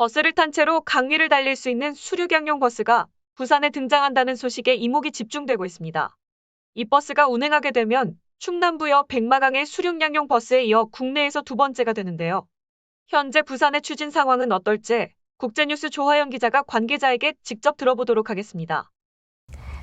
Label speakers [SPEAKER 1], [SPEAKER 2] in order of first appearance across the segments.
[SPEAKER 1] 버스를 탄 채로 강 위를 달릴 수 있는 수륙양용 버스가 부산에 등장한다는 소식에 이목이 집중되고 있습니다. 이 버스가 운행하게 되면 충남부여 백마강의 수륙양용 버스에 이어 국내에서 두 번째가 되는데요. 현재 부산의 추진 상황은 어떨지 국제뉴스 조화연 기자가 관계자에게 직접 들어보도록 하겠습니다.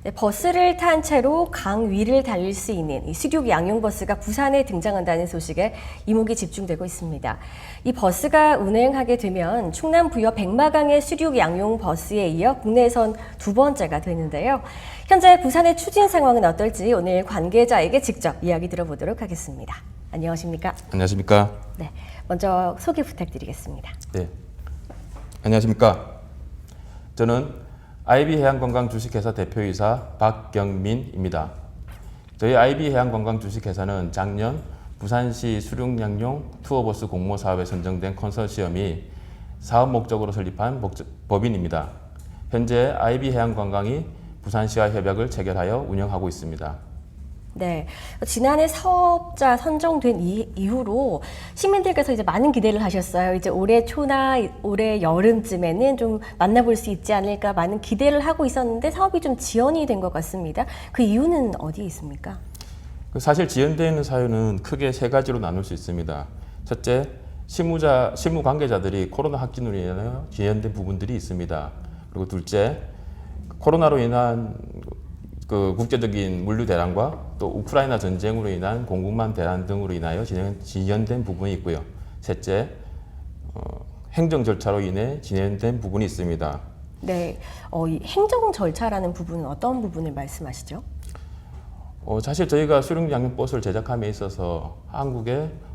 [SPEAKER 2] 네, 버스를 탄 채로 강 위를 달릴 수 있는 이 수륙 양용 버스가 부산에 등장한다는 소식에 이목이 집중되고 있습니다. 이 버스가 운행하게 되면 충남 부여 백마강의 수륙 양용 버스에 이어 국내에선 두 번째가 되는데요. 현재 부산의 추진 상황은 어떨지 오늘 관계자에게 직접 이야기 들어보도록 하겠습니다. 안녕하십니까?
[SPEAKER 3] 안녕하십니까?
[SPEAKER 2] 네, 먼저 소개 부탁드리겠습니다.
[SPEAKER 3] 네. 안녕하십니까? 저는 IB해양관광 주식회사 대표이사 박경민입니다. 저희 IB해양관광 주식회사는 작년 부산시 수륙양용 투어버스 공모 사업에 선정된 컨소시엄이 사업 목적으로 설립한 법인입니다. 현재 IB해양관광이 부산시와 협약을 체결하여 운영하고 있습니다.
[SPEAKER 2] 네, 지난해 사업자 선정된 이후로 시민들께서 이제 많은 기대를 하셨어요. 이제 올해 초나 올해 여름쯤에는 좀 만나볼 수 있지 않을까 많은 기대를 하고 있었는데 사업이 좀 지연이 된 것 같습니다. 그 이유는 어디에 있습니까?
[SPEAKER 3] 사실 지연되는 사유는 크게 세 가지로 나눌 수 있습니다. 첫째, 실무 관계자들이 코로나 확진으로 인하여 지연된 부분들이 있습니다. 그리고 둘째, 코로나로 인한 그 국제적인 물류 대란과 또 우크라이나 전쟁으로 인한 공급망 대란 등으로 인하여 지연된 부분이 있고요. 셋째, 행정 절차로 인해 진행된 부분이 있습니다.
[SPEAKER 2] 네, 이 행정 절차라는 부분은 어떤 부분을 말씀하시죠?
[SPEAKER 3] 사실 저희가 수륙양용 버스를 제작함에 있어서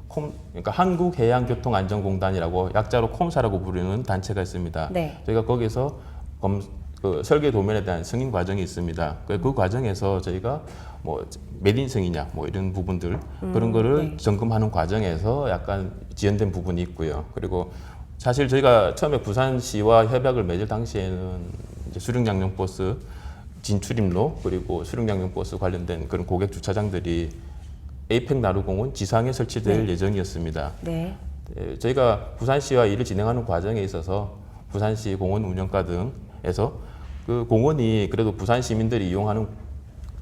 [SPEAKER 3] 그러니까 한국해양교통안전공단이라고 약자로 콤사라고 부르는 단체가 있습니다.
[SPEAKER 2] 네.
[SPEAKER 3] 저희가 거기서 설계 도면에 대한 승인 과정이 있습니다. 그 과정에서 저희가 뭐 매딘성이냐 뭐 이런 부분들 그런 거를
[SPEAKER 2] 네.
[SPEAKER 3] 점검하는 과정에서 약간 지연된 부분이 있고요. 그리고 사실 저희가 처음에 부산시와 협약을 맺을 당시에는 이제 수륙양용 버스 진출입로 그리고 수륙양용 버스 관련된 그런 고객 주차장들이 에이펙 나루공원 지상에 설치될
[SPEAKER 2] 네.
[SPEAKER 3] 예정이었습니다.
[SPEAKER 2] 네.
[SPEAKER 3] 저희가 부산시와 일을 진행하는 과정에 있어서 부산시 공원 운영과 등에서 그 공원이 그래도 부산 시민들이 이용하는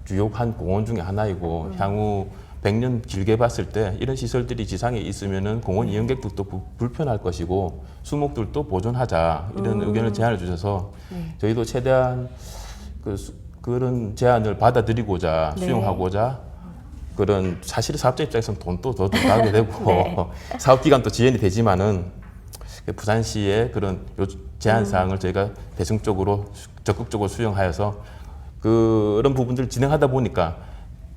[SPEAKER 3] 주요 한 공원 중에 하나이고 향후 100년 길게 봤을 때 이런 시설들이 지상에 있으면은 공원 이용객들도 불편할 것이고 수목들도 보존하자 이런 의견을 제안을 주셔서 저희도 최대한 그런 제안을 받아들이고자
[SPEAKER 2] 네.
[SPEAKER 3] 수용하고자 그런 사실 사업자 입장에서는 돈도 더 들어가게 되고
[SPEAKER 2] 네.
[SPEAKER 3] 사업 기간도 지연이 되지만은 부산시의 그런 제안 사항을 저희가 대승적으로 적극적으로 수용하여서 그런 부분들을 진행하다 보니까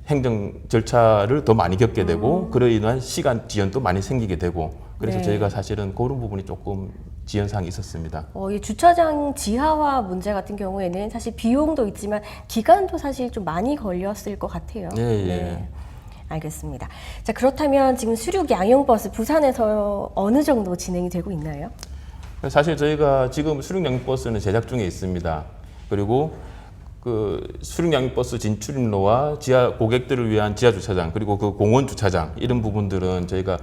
[SPEAKER 3] 행정 절차를 더 많이 겪게 되고 그로 인한 시간 지연도 많이 생기게 되고 그래서
[SPEAKER 2] 네.
[SPEAKER 3] 저희가 사실은 그런 부분이 조금 지연 사항이 있었습니다.
[SPEAKER 2] 이 주차장 지하화 문제 같은 경우에는 사실 비용도 있지만 기간도 사실 좀 많이 걸렸을 것 같아요.
[SPEAKER 3] 예, 예.
[SPEAKER 2] 네. 알겠습니다. 자, 그렇다면 지금 수륙 양용버스 부산에서 어느 정도 진행이 되고 있나요?
[SPEAKER 3] 사실 저희가 지금 수륙양용 버스는 제작 중에 있습니다. 그리고 그 수륙양용 버스 진출입로와 고객들을 위한 지하 주차장 그리고 그 공원 주차장 이런 부분들은 저희가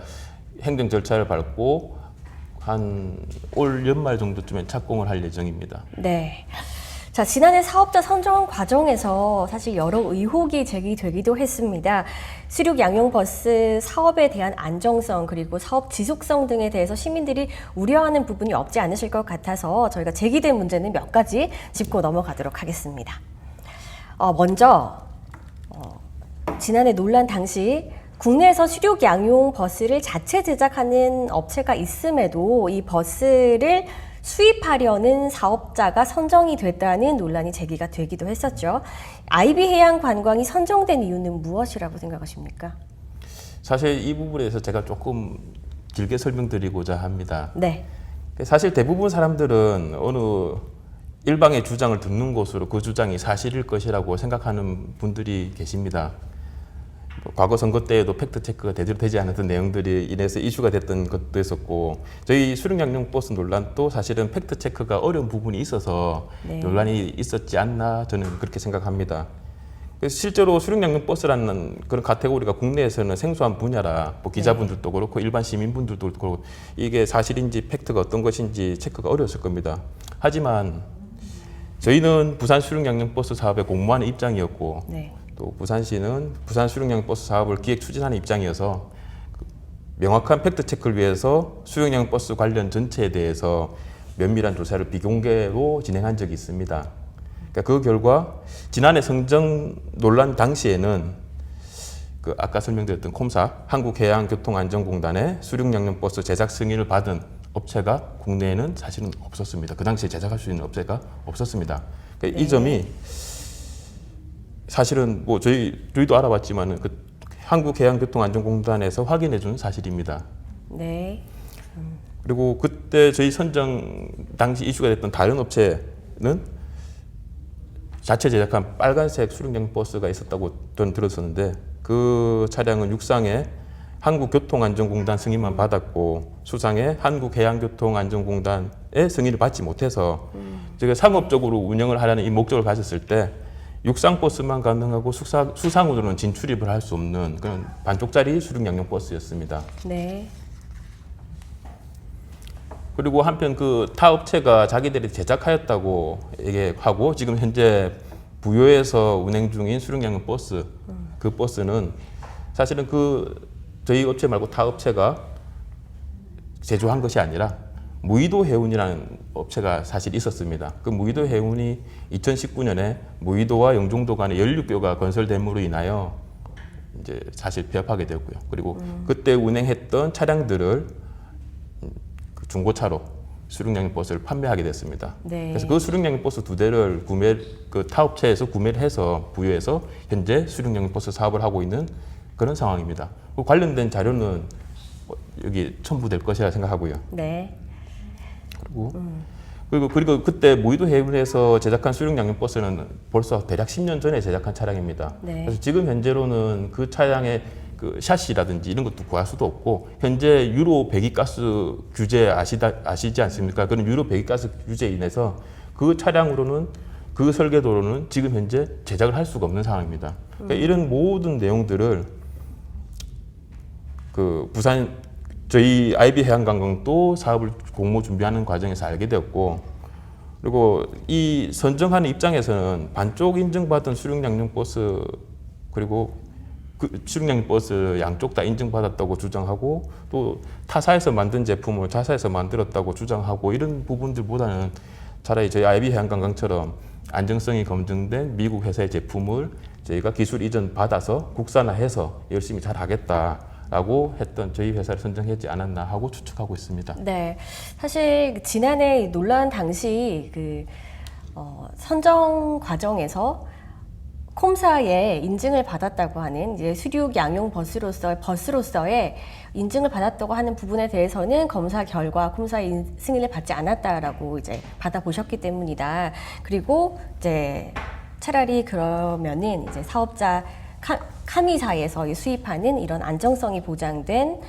[SPEAKER 3] 행정 절차를 밟고 한 올 연말 정도쯤에 착공을 할 예정입니다.
[SPEAKER 2] 네. 자, 지난해 사업자 선정 과정에서 사실 여러 의혹이 제기되기도 했습니다. 수륙 양용버스 사업에 대한 안정성 그리고 사업 지속성 등에 대해서 시민들이 우려하는 부분이 없지 않으실 것 같아서 저희가 제기된 문제는 몇 가지 짚고 넘어가도록 하겠습니다. 먼저 지난해 논란 당시 국내에서 수륙 양용 버스를 자체 제작하는 업체가 있음에도 이 버스를 수입하려는 사업자가 선정이 됐다는 논란이 제기가 되기도 했었죠. IB해양관광이 선정된 이유는 무엇이라고 생각하십니까?
[SPEAKER 3] 사실 이 부분에 대해서 제가 조금 길게 설명드리고자 합니다.
[SPEAKER 2] 네.
[SPEAKER 3] 사실 대부분 사람들은 어느 일방의 주장을 듣는 것으로 그 주장이 사실일 것이라고 생각하는 분들이 계십니다. 과거 선거 때에도 팩트 체크가 제대로 되지 않았던 내용들이 인해서 이슈가 됐던 것도 있었고 저희 수륙양용 버스 논란도 사실은 팩트 체크가 어려운 부분이 있어서
[SPEAKER 2] 네.
[SPEAKER 3] 논란이 있었지 않나 저는 그렇게 생각합니다. 그래서 실제로 수륙양용 버스라는 그런 카테고리가 국내에서는 생소한 분야라 뭐 기자분들도 그렇고 일반 시민분들도 그렇고 이게 사실인지 팩트가 어떤 것인지 체크가 어려웠을 겁니다. 하지만 저희는 부산 수륙양용 버스 사업에 공모하는 입장이었고
[SPEAKER 2] 네.
[SPEAKER 3] 또 부산시는 부산 수륙양용 버스 사업을 기획 추진하는 입장이어서 명확한 팩트 체크를 위해서 수륙양용 버스 관련 전체에 대해서 면밀한 조사를 비공개로 진행한 적이 있습니다. 그러니까 그 결과 지난해 성정 논란 당시에는 그 아까 설명드렸던 콤사 한국해양교통안전공단의 수륙양용 버스 제작 승인을 받은 업체가 국내에는 사실은 없었습니다. 그 당시에 제작할 수 있는 업체가 없었습니다. 그러니까 이 점이 사실은 뭐 저희도 알아봤지만은 그 한국해양교통안전공단에서 확인해준 사실입니다.
[SPEAKER 2] 네.
[SPEAKER 3] 그리고 그때 저희 선정 당시 이슈가 됐던 다른 업체는 자체 제작한 빨간색 수륙양 버스가 있었다고 저는 들었었는데 그 차량은 육상에 한국교통안전공단 승인만 받았고 수상에 한국해양교통안전공단의 승인을 받지 못해서 저희가 상업적으로 운영을 하려는 이 목적을 가졌을 때 육상 버스만 가능하고 수상으로는 진출입을 할 수 없는 그런 반쪽짜리 수륙양용 버스였습니다.
[SPEAKER 2] 네.
[SPEAKER 3] 그리고 한편 그 타 업체가 자기들이 제작하였다고 얘기하고 지금 현재 부여에서 운행 중인 수륙양용 버스 그 버스는 사실은 그 저희 업체 말고 타 업체가 제조한 것이 아니라 무의도 해운이라는 업체가 사실 있었습니다. 그 무의도 해운이 2019년에 무의도와 영종도 간에 연륙교가 건설됨으로 인하여 이제 사실 폐업하게 되었고요. 그리고 그때 운행했던 차량들을 중고차로 수륙양용 버스를 판매하게 됐습니다.
[SPEAKER 2] 네.
[SPEAKER 3] 그래서 그 수륙양용 버스 2대를 그 타업체에서 구매를 해서 부여해서 현재 수륙양용 버스 사업을 하고 있는 그런 상황입니다. 그 관련된 자료는 여기 첨부될 것이라 생각하고요.
[SPEAKER 2] 네.
[SPEAKER 3] 그리고 그때 무의도 해운에서 제작한 수륙양용 버스는 벌써 대략 10년 전에 제작한 차량입니다.
[SPEAKER 2] 네.
[SPEAKER 3] 그래서 지금 현재로는 그 차량의 그 샤시라든지 이런 것도 구할 수도 없고 현재 유로 배기가스 규제 아시지 않습니까? 그런 유로 배기가스 규제에 인해서 그 차량으로는 그 설계도로는 지금 현재 제작을 할 수가 없는 상황입니다. 그러니까 이런 모든 내용들을 그 부산 저희 IB 해양관광도 사업을 공모 준비하는 과정에서 알게 되었고 그리고 이 선정하는 입장에서는 반쪽 인증받은 수륙양용 버스 그리고 그 수륙양 버스 양쪽 다 인증받았다고 주장하고 또 타사에서 만든 제품을 자사에서 만들었다고 주장하고 이런 부분들보다는 차라리 저희 IB 해양관광처럼 안정성이 검증된 미국 회사의 제품을 저희가 기술 이전 받아서 국산화해서 열심히 잘 하겠다라고 했던 저희 회사를 선정하지 않았나 하고 추측하고 있습니다.
[SPEAKER 2] 네. 사실 지난해 논란 당시 선정 과정에서 콤사에 인증을 받았다고 하는 이제 수륙 양용 버스로서의 인증을 받았다고 하는 부분에 대해서는 검사 결과 콤사의 승인을 받지 않았다라고 이제 받아보셨기 때문이다. 그리고 이제 차라리 그러면은 이제 사업자 카미사에서 수입하는 이런 안정성이 보장된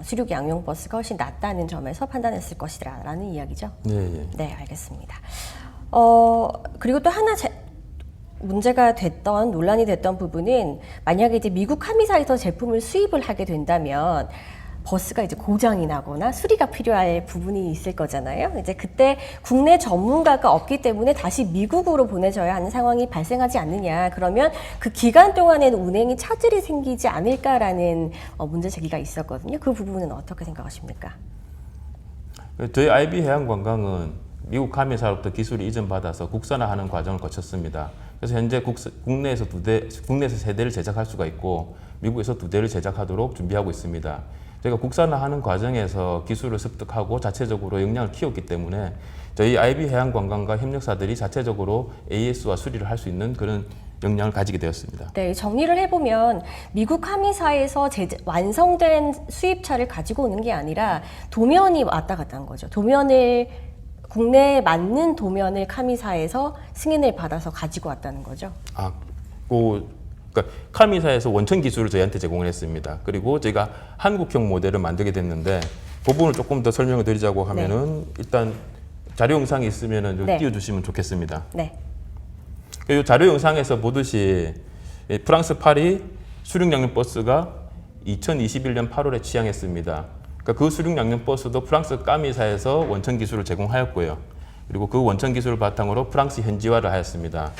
[SPEAKER 2] 수륙 양용 버스가 훨씬 낫다는 점에서 판단했을 것이라는 이야기죠.
[SPEAKER 3] 네.
[SPEAKER 2] 네, 알겠습니다. 그리고 또 하나 문제가 됐던 논란이 됐던 부분은 만약에 이제 미국 카미사에서 제품을 수입을 하게 된다면 버스가 이제 고장이 나거나 수리가 필요할 부분이 있을 거잖아요. 이제 그때 국내 전문가가 없기 때문에 다시 미국으로 보내져야 하는 상황이 발생하지 않느냐. 그러면 그 기간 동안에는 운행이 차질이 생기지 않을까라는 문제 제기가 있었거든요. 그 부분은 어떻게 생각하십니까?
[SPEAKER 3] 저희 IB 해양관광은 미국 카미사로부터 기술을 이전받아서 국산화하는 과정을 거쳤습니다. 그래서 현재 국내에서 3대를 제작할 수가 있고 미국에서 2대를 제작하도록 준비하고 있습니다. 저희가 국산화하는 과정에서 기술을 습득하고 자체적으로 역량을 키웠기 때문에 저희 IB 해양관광과 협력사들이 자체적으로 AS와 수리를 할 수 있는 그런 역량을 가지게 되었습니다.
[SPEAKER 2] 네, 정리를 해보면 미국 카미사에서 완성된 수입차를 가지고 오는 게 아니라 도면이 왔다 갔다 한 거죠. 국내에 맞는 도면을 카미사에서 승인을 받아서 가지고 왔다는 거죠.
[SPEAKER 3] 그러니까 카미사에서 원천 기술을 저희한테 제공을 했습니다. 그리고 저희가 한국형 모델을 만들게 됐는데 그 부분을 조금 더 설명을 드리자고 하면은 일단 자료 영상이 있으면은 좀 띄워주시면 좋겠습니다.
[SPEAKER 2] 네.
[SPEAKER 3] 이 자료 영상에서 보듯이 프랑스 파리 수륙 양용 버스가 2021년 8월에 취항했습니다. 그러니까 그 수륙 양용 버스도 프랑스 까미사에서 원천 기술을 제공하였고요. 그리고 그 원천 기술을 바탕으로 프랑스 현지화를 하였습니다.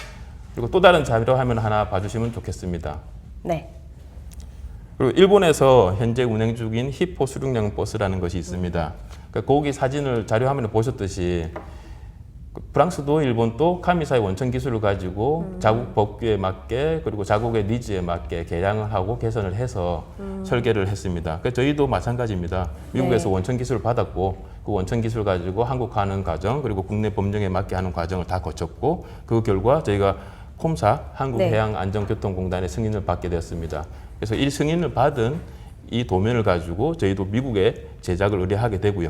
[SPEAKER 3] 그리고 또 다른 자료 화면 하나 봐주시면 좋겠습니다.
[SPEAKER 2] 네.
[SPEAKER 3] 그리고 일본에서 현재 운행 중인 히포 수륙 양용 버스라는 것이 있습니다. 그러니까 거기 사진을 자료 화면에 보셨듯이 프랑스도 일본도 카미사의 원천 기술을 가지고 자국 법규에 맞게 그리고 자국의 니즈에 맞게 개량을 하고 개선을 해서 설계를 했습니다. 그래서 저희도 마찬가지입니다. 미국에서
[SPEAKER 2] 네.
[SPEAKER 3] 원천 기술을 받았고 그 원천 기술 가지고 한국화하는 과정 그리고 국내 법령에 맞게 하는 과정을 다 거쳤고 그 결과 저희가 콤사
[SPEAKER 2] 네.
[SPEAKER 3] 한국해양안전교통공단의 승인을 받게 되었습니다. 그래서 이 승인을 받은 이 도면을 가지고 저희도 미국에 제작을 의뢰하게 되고요.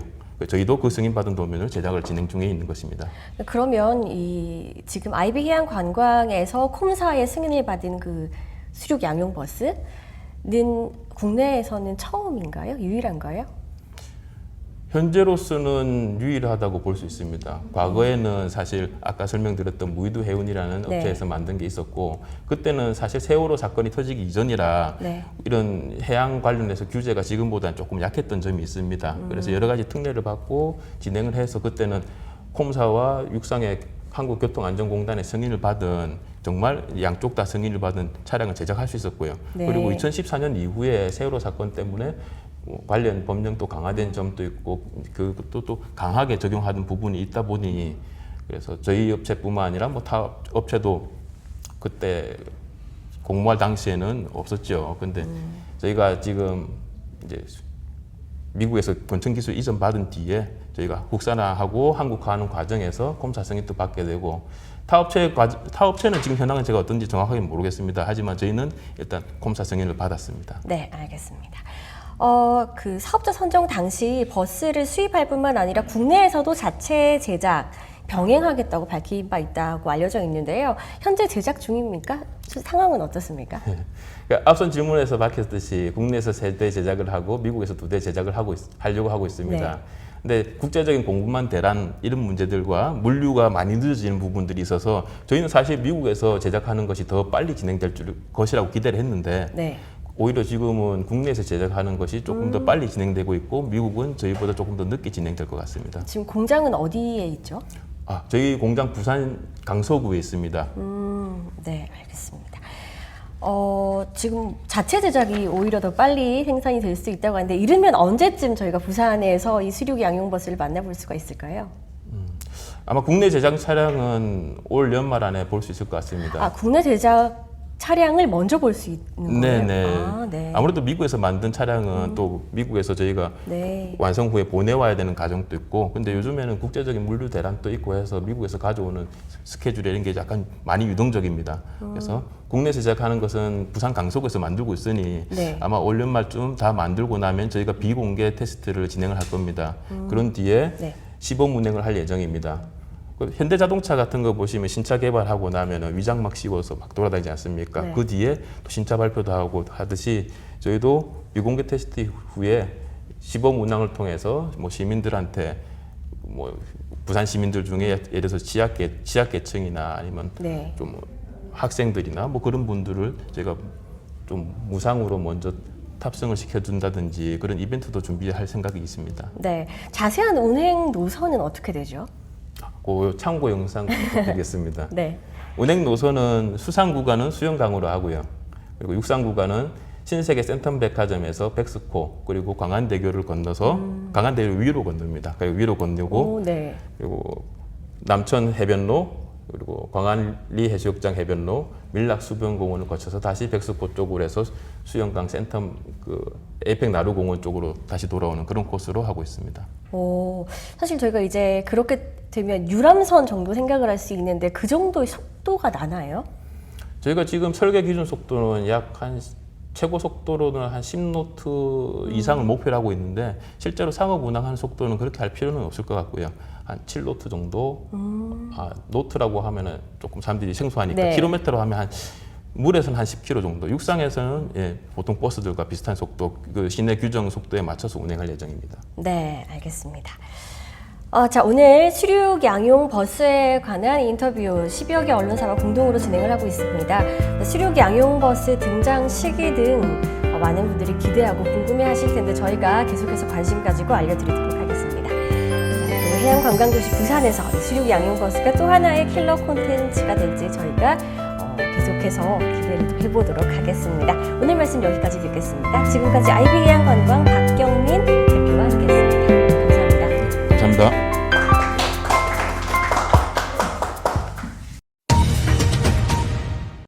[SPEAKER 3] 저희도 그 승인받은 도면을 제작을 진행 중에 있는 것입니다.
[SPEAKER 2] 그러면 이 지금 아이비 해양 관광에서 콤사의 승인을 받은 그 수륙 양용 버스는 국내에서는 처음인가요? 유일한가요?
[SPEAKER 3] 현재로서는 유일하다고 볼 수 있습니다. 과거에는 사실 아까 설명드렸던 무이두 해운이라는
[SPEAKER 2] 네.
[SPEAKER 3] 업체에서 만든 게 있었고 그때는 사실 세월호 사건이 터지기 이전이라
[SPEAKER 2] 네.
[SPEAKER 3] 이런 해양 관련해서 규제가 지금보다는 조금 약했던 점이 있습니다. 그래서 여러 가지 특례를 받고 진행을 해서 그때는 콤사와 육상의 한국교통안전공단의 승인을 받은 정말 양쪽 다 승인을 받은 차량을 제작할 수 있었고요.
[SPEAKER 2] 네.
[SPEAKER 3] 그리고 2014년 이후에 세월호 사건 때문에 관련 법령도 강화된 점도 있고 그것도 또 강하게 적용하는 부분이 있다 보니 그래서 저희 업체뿐만 아니라 뭐 타 업체도 그때 공모할 당시에는 없었죠. 근데 저희가 지금 이제 미국에서 원천 기술 이전 받은 뒤에 저희가 국산화하고 한국화하는 과정에서 콤사 승인도 받게 되고 타 업체는 지금 현황은 제가 어떤지 정확하게 모르겠습니다. 하지만 저희는 일단 콤사 승인을 받았습니다.
[SPEAKER 2] 네, 알겠습니다. 그 사업자 선정 당시 버스를 수입할 뿐만 아니라 국내에서도 자체 제작, 병행하겠다고 밝힌 바 있다고 알려져 있는데요. 현재 제작 중입니까? 상황은 어떻습니까?
[SPEAKER 3] 그러니까 앞선 질문에서 밝혔듯이 국내에서 3대 제작을 하고 미국에서 2대 제작을 하려고 하고 있습니다.
[SPEAKER 2] 네.
[SPEAKER 3] 근데 국제적인 공급망 대란 이런 문제들과 물류가 많이 늦어지는 부분들이 있어서 저희는 사실 미국에서 제작하는 것이 더 빨리 진행될 것이라고 기대를 했는데
[SPEAKER 2] 네.
[SPEAKER 3] 오히려 지금은 국내에서 제작하는 것이 조금 더 빨리 진행되고 있고 미국은 저희보다 조금 더 늦게 진행될 것 같습니다.
[SPEAKER 2] 지금 공장은 어디에 있죠?
[SPEAKER 3] 저희 공장 부산 강서구에 있습니다.
[SPEAKER 2] 네, 알겠습니다. 지금 자체 제작이 오히려 더 빨리 생산이 될 수 있다고 하는데 이르면 언제쯤 저희가 부산에서 이 수륙 양용 버스를 만나볼 수가 있을까요?
[SPEAKER 3] 아마 국내 제작 차량은 올 연말 안에 볼 수 있을 것 같습니다.
[SPEAKER 2] 국내 제작 차량을 먼저 볼 수 있는 거예요?
[SPEAKER 3] 네네.
[SPEAKER 2] 네.
[SPEAKER 3] 아무래도 미국에서 만든 차량은 또 미국에서 저희가
[SPEAKER 2] 네.
[SPEAKER 3] 완성 후에 보내와야 되는 과정도 있고 근데 요즘에는 국제적인 물류 대란도 있고 해서 미국에서 가져오는 스케줄 이런 게 약간 많이 유동적입니다. 그래서 국내 제작하는 것은 부산 강서구에서 만들고 있으니
[SPEAKER 2] 네.
[SPEAKER 3] 아마 올 연말쯤 다 만들고 나면 저희가 비공개 테스트를 진행을 할 겁니다. 그런 뒤에
[SPEAKER 2] 네.
[SPEAKER 3] 시범 운행을 할 예정입니다. 현대자동차 같은 거 보시면 신차 개발하고 나면은 위장막 씌워서 막 돌아다니지 않습니까?
[SPEAKER 2] 네.
[SPEAKER 3] 그 뒤에 또 신차 발표도 하고 하듯이 저희도 비공개 테스트 후에 시범 운항을 통해서 뭐 시민들한테 뭐 부산 시민들 중에 예를 들어서 지역계층이나 아니면
[SPEAKER 2] 네.
[SPEAKER 3] 좀 학생들이나 뭐 그런 분들을 저희가 좀 무상으로 먼저 탑승을 시켜준다든지 그런 이벤트도 준비할 생각이 있습니다.
[SPEAKER 2] 네. 자세한 운행 노선은 어떻게 되죠?
[SPEAKER 3] 그 참고 영상 부탁드리겠습니다.
[SPEAKER 2] 네.
[SPEAKER 3] 운행 노선은 수상 구간은 수영강으로 하고요. 그리고 육상 구간은 신세계 센텀백화점에서 백스코 그리고 광안대교를 건너서 광안대교 위로 건넙니다. 그리고 위로 건너고
[SPEAKER 2] 네.
[SPEAKER 3] 그리고 남천 해변로 그리고 광안리 해수욕장 해변로 밀락수변공원을 거쳐서 다시 백스코 쪽으로 해서 수영강 센텀 에이펙 나루공원 쪽으로 다시 돌아오는 그런 코스로 하고 있습니다.
[SPEAKER 2] 사실 저희가 이제 그렇게 되면 유람선 정도 생각을 할 수 있는데 그 정도의 속도가 나나요?
[SPEAKER 3] 저희가 지금 설계 기준 속도는 최고 속도로는 한 10노트 이상을 목표로 하고 있는데 실제로 상업 운항하는 속도는 그렇게 할 필요는 없을 것 같고요. 한 7노트 정도. 노트라고 하면은 조금 사람들이 생소하니까
[SPEAKER 2] 네.
[SPEAKER 3] 킬로미터로 하면 물에서는 한 10km 정도, 육상에서는 보통 버스들과 비슷한 속도, 그 시내 규정 속도에 맞춰서 운행할 예정입니다.
[SPEAKER 2] 네, 알겠습니다. 자, 오늘 수륙 양용 버스에 관한 인터뷰 10여 개 언론사와 공동으로 진행을 하고 있습니다. 수륙 양용 버스 등장 시기 등 많은 분들이 기대하고 궁금해 하실 텐데 저희가 계속해서 관심 가지고 알려드리도록 하겠습니다. 또 해양관광도시 부산에서 수륙 양용 버스가 또 하나의 킬러 콘텐츠가 될지 저희가 계속해서 기대를 해보도록 하겠습니다. 오늘 말씀 여기까지 듣겠습니다. 지금까지 IB해양관광 박경민 대표와 함께했습니다. 감사합니다.
[SPEAKER 3] 감사합니다.